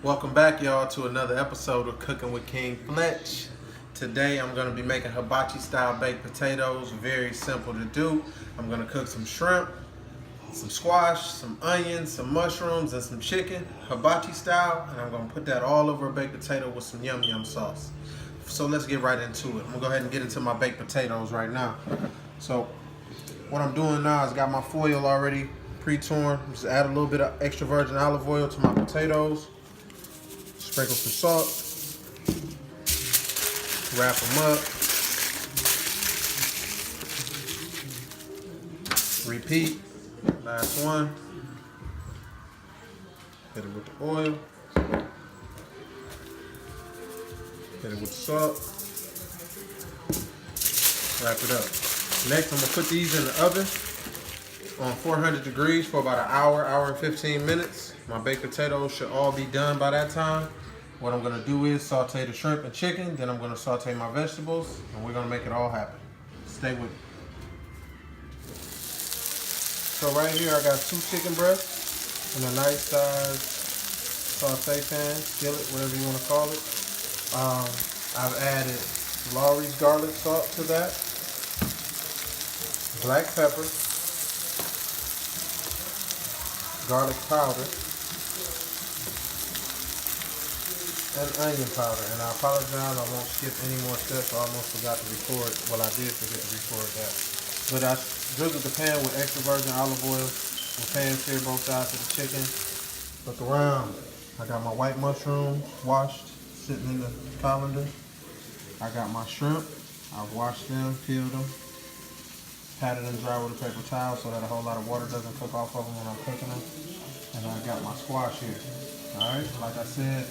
Welcome back, y'all, to another episode of Cooking with King Fletch. Today I'm going to be making hibachi style baked potatoes. Very simple to do. I'm going to cook some shrimp, some squash, some onions, some mushrooms, and some chicken, hibachi style, and I'm going to put that all over a baked potato with some yum yum sauce. So let's get right into it. I'm going to go ahead and get into my baked potatoes right now. So what I'm doing now is got my foil already pre-torn. Just add a little bit of extra virgin olive oil to my potatoes. Sprinkle some salt, wrap them up, repeat, last one, hit it with the oil, hit it with the salt, wrap it up. Next, I'm gonna put these in the oven on 400 degrees for about an hour, hour and 15 minutes. My baked potatoes should all be done by that time. What I'm gonna do is saute the shrimp and chicken, then I'm gonna saute my vegetables, and we're gonna make it all happen. Stay with me. So right here I got 2 chicken breasts in a nice size saute pan, skillet, whatever you wanna call it. I've added Lawry's garlic salt to that, black pepper, garlic powder, and onion powder. And I apologize, I won't skip any more steps. I almost forgot to record. Well, I did forget to record that. But I drizzled the pan with extra virgin olive oil. The pan sear both sides of the chicken. Look around. I got my white mushrooms washed, sitting in the colander. I got my shrimp. I've washed them, peeled them, patted them dry with a paper towel so that a whole lot of water doesn't cook off of them when I'm cooking them. And I got my squash here. Alright, like I said,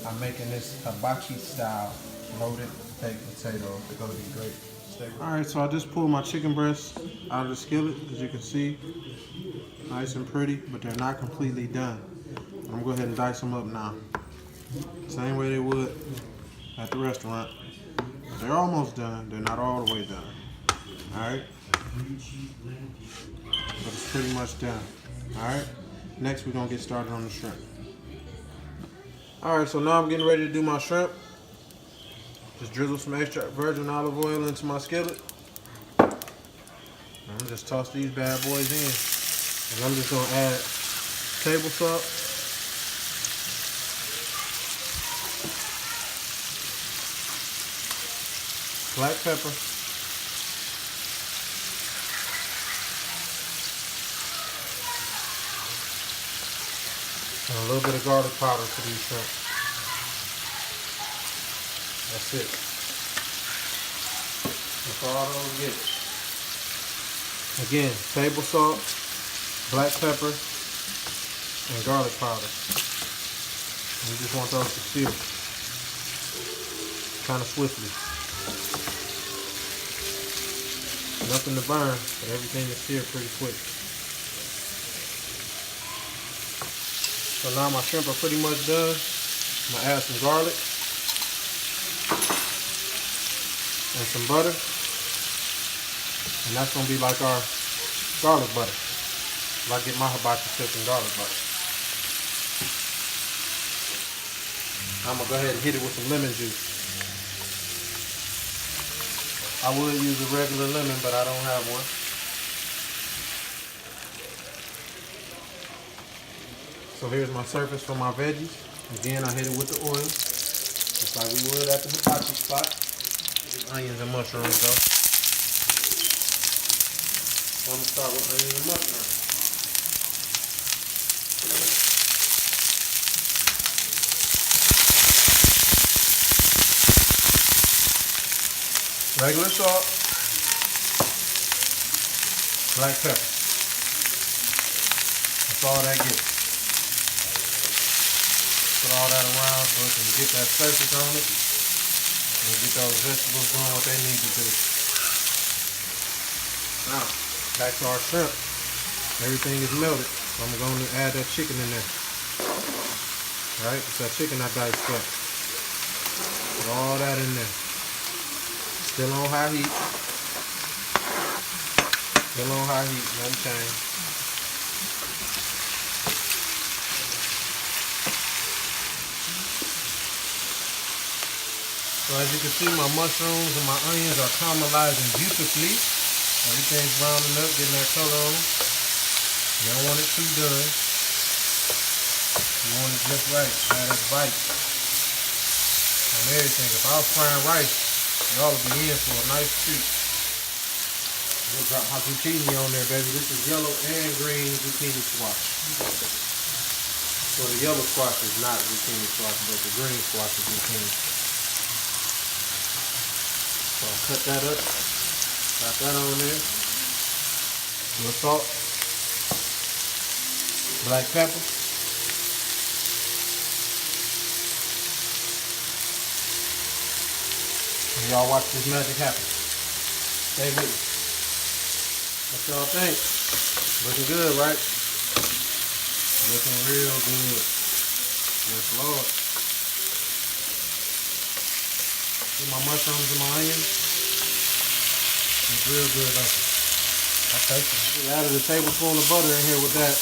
I'm making this hibachi style loaded baked potatoes. They're gonna be great. Alright, so I just pulled my chicken breasts out of the skillet, as you can see. Nice and pretty, but they're not completely done. I'm gonna go ahead and dice them up now. Same way they would at the restaurant. They're almost done. They're not all the way done. Alright? But it's pretty much done. Alright? Next we're gonna get started on the shrimp. Alright, so now I'm getting ready to do my shrimp. Just drizzle some extra virgin olive oil into my skillet. I'm gonna just toss these bad boys in. And I'm just gonna add table salt, black pepper, and a little bit of garlic powder for these shrimp. That's it. That's all those get. Again, table salt, black pepper, and garlic powder. And you just want those to sear kind of swiftly. Nothing to burn, but everything is seared pretty quick. So now my shrimp are pretty much done. I'm gonna add some garlic and some butter. And that's gonna be like our garlic butter. I get my hibachi chicken garlic butter. I'm gonna go ahead and hit it with some lemon juice. I would use a regular lemon, but I don't have one. So here's my surface for my veggies. Again, I hit it with the oil, just like we would at the hibachi spot. These onions and mushrooms though. So I'm gonna start with onions and mushrooms. Regular salt, black pepper. That's all that gets. Put all that around so it can get that surface on it and get those vegetables doing what they need to do. Now, back to our shrimp. Everything is melted, so I'm going to add that chicken in there. Alright, it's that chicken I diced up. Put all that in there. Still on high heat. Still on high heat, nothing changed. So as you can see, my mushrooms and my onions are caramelizing beautifully. Everything's browning up, getting that color on them. You don't want it too done. You want it just right. Have that bite on everything. If I was frying rice, y'all would be in for a nice treat. I'm gonna drop my zucchini on there, baby. This is yellow and green zucchini squash. So the yellow squash is not zucchini squash, but the green squash is zucchini. So I'll cut that up. Got that on there. A little salt. Black pepper. And y'all watch this magic happen. Stay with me. What y'all think? Looking good, right? Looking real good. Yes, Lord. See my mushrooms and my onions? It's real good, don't it? I taste it. I added a tablespoon of butter in here with that.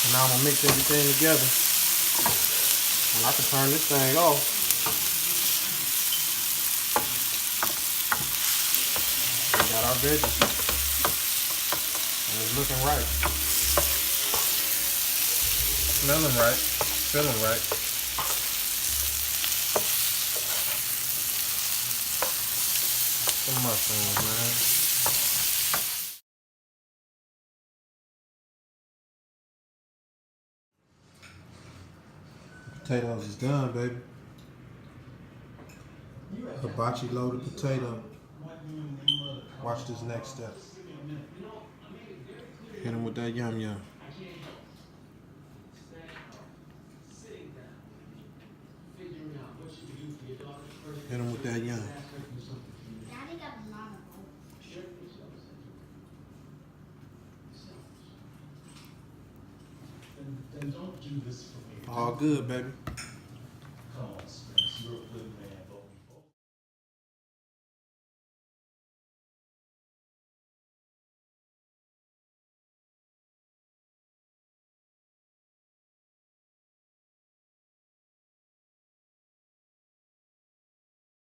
And now I'm going to mix everything together. And I can turn this thing off. We got our veggies. And it's looking right. Smelling right. Feeling right. Some mushrooms, man. Potatoes is done, baby. Hibachi loaded potato. Watch this next step. Hit him with that yum yum. Hit him with that yum. All good, baby.